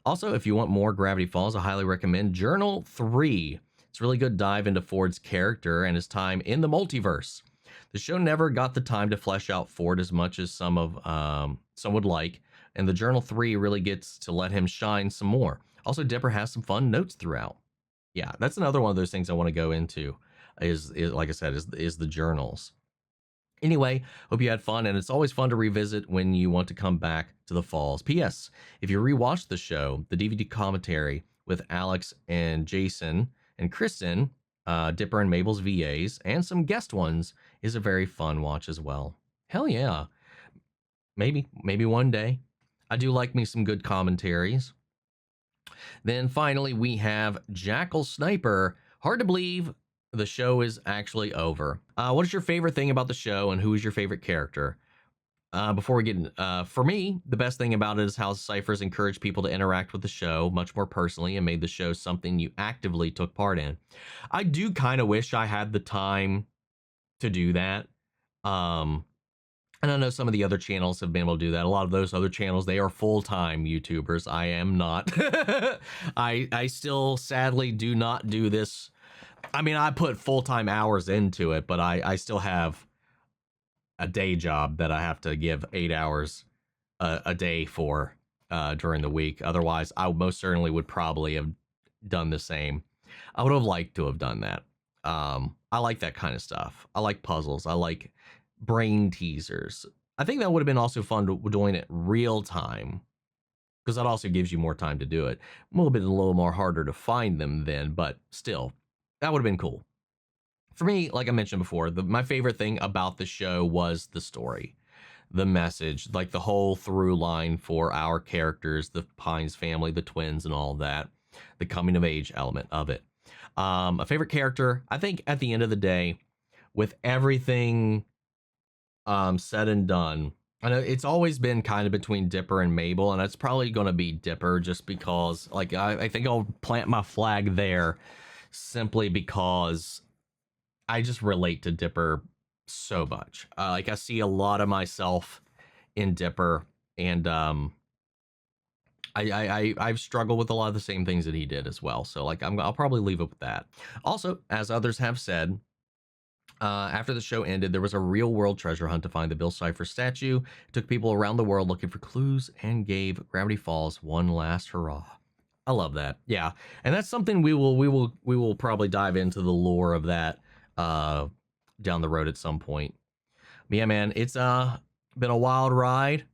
Also, if you want more Gravity Falls, I highly recommend Journal 3. It's a really good dive into Ford's character and his time in the multiverse. The show never got the time to flesh out Ford as much as some would like, and the Journal 3 really gets to let him shine some more. Also, Dipper has some fun notes throughout. Yeah, that's another one of those things I want to go into is like I said, is the journals. Anyway, hope you had fun, and it's always fun to revisit when you want to come back to the Falls. P.S. If you rewatch the show, the DVD commentary with Alex and Jason and Kristen, Dipper and Mabel's VAs, and some guest ones is a very fun watch as well. Hell yeah. Maybe one day. I do like me some good commentaries. Then finally, we have Jackal Sniper. Hard to believe the show is actually over. What is your favorite thing about the show, and who is your favorite character? Before we get in, for me, the best thing about it is how Cyphers encouraged people to interact with the show much more personally and made the show something you actively took part in. I do kind of wish I had the time to do that. And I know some of the other channels have been able to do that. A lot of those other channels, they are full-time YouTubers. I am not. I still sadly do not do this. I mean, I put full-time hours into it, but I still have a day job that I have to give 8 hours a day for during the week. Otherwise, I most certainly would probably have done the same. I would have liked to have done that. I like that kind of stuff. I like puzzles. I like brain teasers. I think that would have been also fun doing it real time, because that also gives you more time to do it. A little more harder to find them then, but still, that would have been cool. For me, like I mentioned before, my favorite thing about the show was the story, the message, like the whole through line for our characters, the Pines family, the twins, and all of that, the coming of age element of it. A favorite character, I think at the end of the day, with everything said and done, I know it's always been kind of between Dipper and Mabel, and it's probably going to be Dipper just because, like, I think I'll plant my flag there simply because I just relate to Dipper so much. Like, I see a lot of myself in Dipper, and I've struggled with a lot of the same things that he did as well. So, like, I'll probably leave it with that. Also, as others have said, after the show ended, there was a real-world treasure hunt to find the Bill Cipher statue. It took people around the world looking for clues and gave Gravity Falls one last hurrah. I love that. Yeah, and that's something we will probably dive into the lore of that down the road at some point. But yeah, man, it's been a wild ride.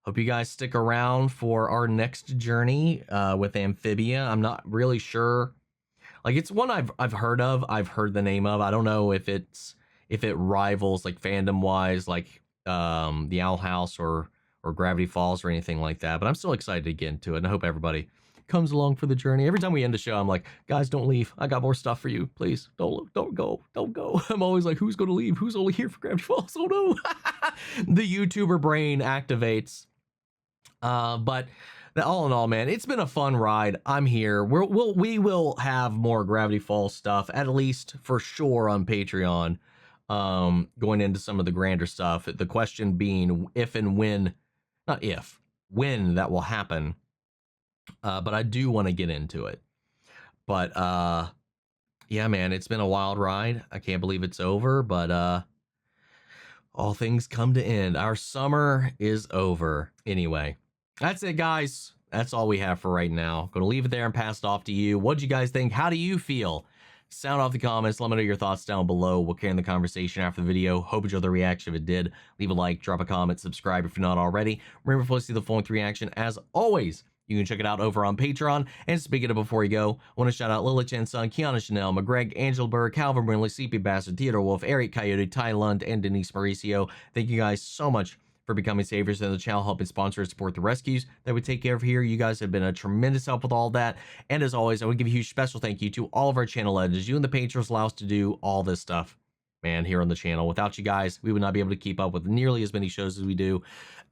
Hope you guys stick around for our next journey with Amphibia. I'm not really sure. Like, it's one I've heard of. I've heard the name of. I don't know if it rivals, like, fandom wise, like the Owl House or Gravity Falls or anything like that. But I'm still excited to get into it, and I hope everybody comes along for the journey. Every time we end the show, I'm like, guys, don't leave. I got more stuff for you. Please don't go. I'm always like, who's going to leave? Who's only here for Gravity Falls? Oh no. The YouTuber brain activates. But all in all, man, it's been a fun ride. I'm here. We will have more Gravity Falls stuff, at least for sure, on Patreon. Going into some of the grander stuff. The question being if and when, not if, when that will happen. But I do want to get into it. But yeah, man, it's been a wild ride. I can't believe it's over, but all things come to end. Our summer is over. Anyway, that's it, guys. That's all we have for right now. Gonna leave it there and pass it off to you. What'd you guys think? How do you feel? Sound off the comments. Let me know your thoughts down below. We'll carry on the conversation after the video. Hope you enjoyed the reaction. If it did, leave a like, drop a comment, subscribe if you're not already. Remember, if you want to see the full-length reaction, as always, you can check it out over on Patreon. And speaking of before you go, I want to shout out Lily Chen Sun, Kiana Chanel, McGreg, Angel Burr, Calvin Brinley, CP Bastard, Theodore Wolf, Eric Coyote, Ty Lund, and Denise Mauricio. Thank you guys so much for becoming saviors of the channel, helping sponsor and support the rescues that we take care of here. You guys have been a tremendous help with all that. And as always, I would give a huge special thank you to all of our channel editors. You and the patrons allow us to do all this stuff, man, here on the channel. Without you guys, we would not be able to keep up with nearly as many shows as we do.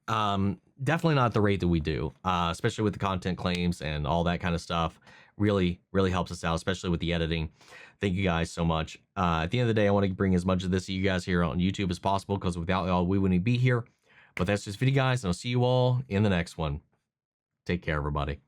Definitely not at the rate that we do, especially with the content claims and all that kind of stuff. Really, really helps us out, especially with the editing. Thank you guys so much. At the end of the day, I want to bring as much of this to you guys here on YouTube as possible, because without y'all, we wouldn't be here. But that's just video, guys, and I'll see you all in the next one. Take care, everybody.